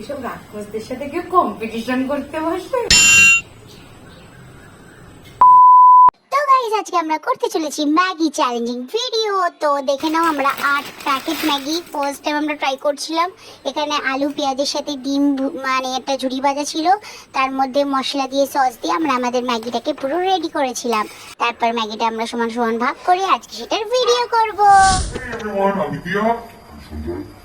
এসব রাক্ষসদের সাথে কেউ কম্পিটিশন করতে বসে? তো গাইস আজকে আমরা করতে চলেছি ম্যাগি চ্যালেঞ্জিং ভিডিও। তো দেখে নাও আমরা 8 প্যাকেট ম্যাগি ফার্স্ট টাইম আমরা ট্রাই করছিলাম। এখানে আলু পেঁয়াজের সাথে ডিম মানে একটা ঝুড়ি ভাজা ছিল, তার মধ্যে মশলা দিয়ে সস দিয়ে আমরা আমাদের ম্যাগিটাকে পুরো রেডি করেছিলাম। তারপর ম্যাগিটা আমরা সমান সমান ভাগ করে আজকে সেটার ভিডিও করব।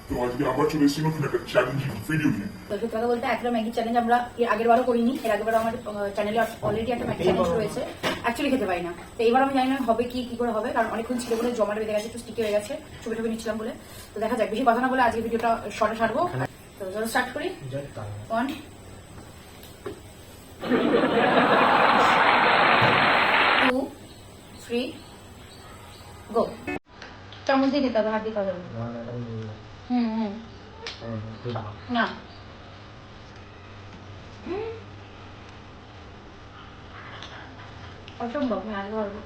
তো আজকে আবার চলে এসেছি নতুন একটা চ্যালেঞ্জিং ভিডিও নিয়ে। সত্যি কথা বলতে একটা ম্যাগি চ্যালেঞ্জ আমরা এর আগের বারও করিনি। এর আগের বার আমার চ্যানেলে অলরেডি একটা ম্যাগি চ্যালেঞ্জ রয়েছে, অ্যাকচুয়ালি খেতে পারি না। তো এবার আমি জানি না হবে কি করে হবে, কারণ অনেকক্ষণ ছিল বলে জমাট বেঁধে গেছে, একটু স্টিকি হয়ে গেছে, ছবি টবি নিচ্ছিলাম বলে। তো দেখা যাক, বেশি কথা না বলে আজকে ভিডিওটা শর্টে ছাড়বো। তো চলো স্টার্ট করি। 1 2 3 গো। চামচ দিয়ে দিতে হবে, হাত দিতে হবে না। অসম্ভব, হ্যাঁ পারবো।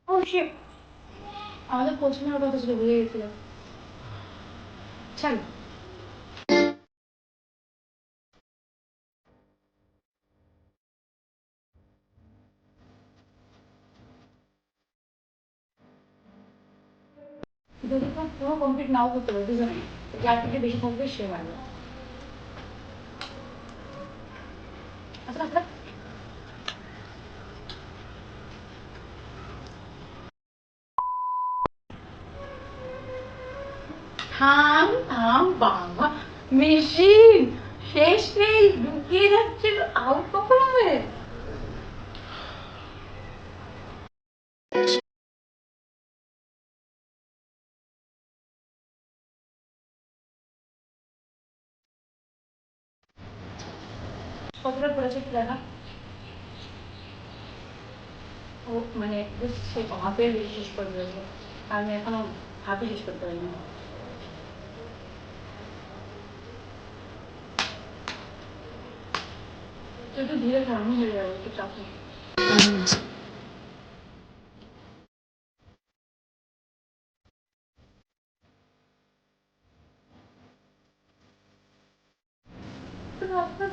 ও শিট, আমাদের পছন্দের কথা ছিল, ভুলে গেছিলাম। চল যদি পুরো কমপ্লিট নাও করতে পারে, দুজনে যার থেকে বেশি থাকবে সে পারবে। আচ্ছা আচ্ছা, থাম থাম বাবা, মেশিন শেষ নেই, ঢুকিয়ে যাচ্ছে, আউট কখন হবে? কতটা পড়েছে একটু দেখা। ও মানে সে হাফের বেশি শেষ করে দেবো, আমি এখনো হাফে শেষ করতে পারিনি। একটু ধীরে খাওয়ানো হয়ে যাবে, একটু চাপ নেই।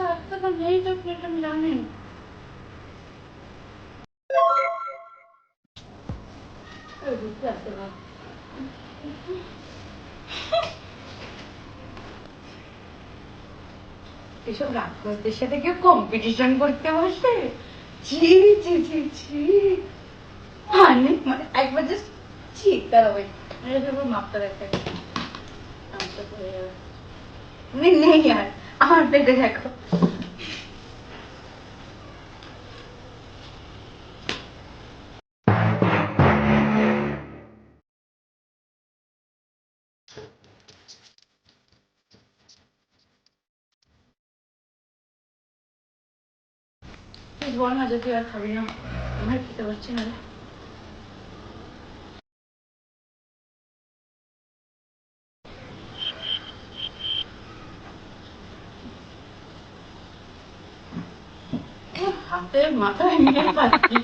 রাস্তাটা নেই তো প্লেট, আমি জানি। বুঝতে আসতে না, এসব রাক্ষসদের সাথে কেউ কম্পিটিশন করতে বসে? ছি ছি ছি ছি, মানে মানে একবার জাস্ট ছি, দাঁড়াবে মাপটা দেখতে নেই আর আমার পেটে দেখো। বল না যদি আর খাবি না, আমার খেতে পারছি না। হাতে মাথায় নিয়ে পাচ্ছি।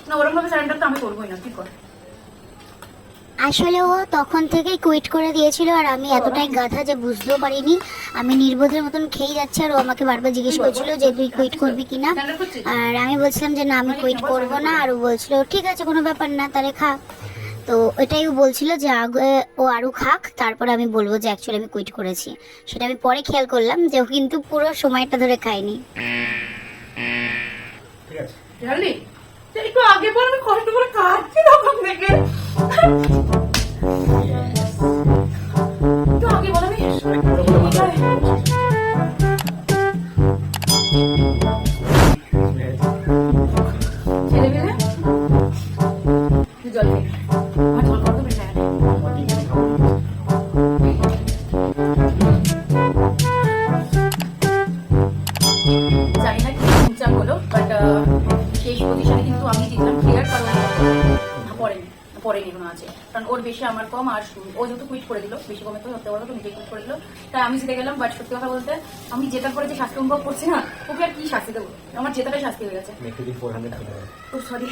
না ওরকম ভাবে সারেন্ডার তো আমি করবোই না, কি কর। আসলে ও তখন থেকেই কুইট করে দিয়েছিল, আর আমি এতটাই গাধা যে বুঝতেও পারিনি। আমি নির্বোধের মতন খেয়ে যাচ্ছে, আর ও আমাকে বারবার জিজ্ঞেস করছিল যে তুই কুইট করবি কিনা, আর আমি বলছিলাম যে না আমি কুইট করব না, আর ও বলছিল ঠিক আছে কোনো ব্যাপার না তাহলে খা। তো এটাই ও বলছিল যে আগে ও আরও খাক, তারপরে আমি বলবো যে অ্যাকচুয়ালি আমি কুইট করেছি। সেটা আমি পরে খেয়াল করলাম যে ও কিন্তু পুরো সময়টা ধরে খায়নি। ঠিক আছে জানলি, একটু আগে বল, আমি কষ্ট করে খাচ্ছি তখন থেকে। একটু আগে বল, আমি ছেলে মেলে জল খেয়ে আমার জল কত বেশি জানি না কি বলো, বাট ওর বেশি আমার কম, আর ও যেহেতু কুইট করে দিল, বেশি কমে তো সত্যি বলো তো নিজে কুইট করে দিল, তাই আমি জিতে গেলাম। বাট সত্যি কথা বলতে আমি জেতার পরে যে শাস্তি অনুভব করছি না, ওকে আর কি শাস্তি দেবো, আমার জেতাটাই শাস্তি হয়ে গেছে। Oh sorry.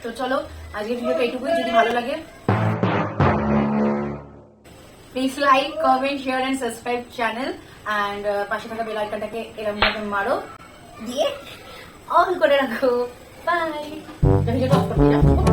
তো চলো আজকের ভিডিওটা এইটুকুই, যদি ভালো লাগে please like, comment, share and subscribe channel, and পাশে থাকা বেল আইকনটাকে এরকম ভাবে মারো, দিয়ে অন করে রাখো। বাই। ভিডিওটা অফ করতে যাও।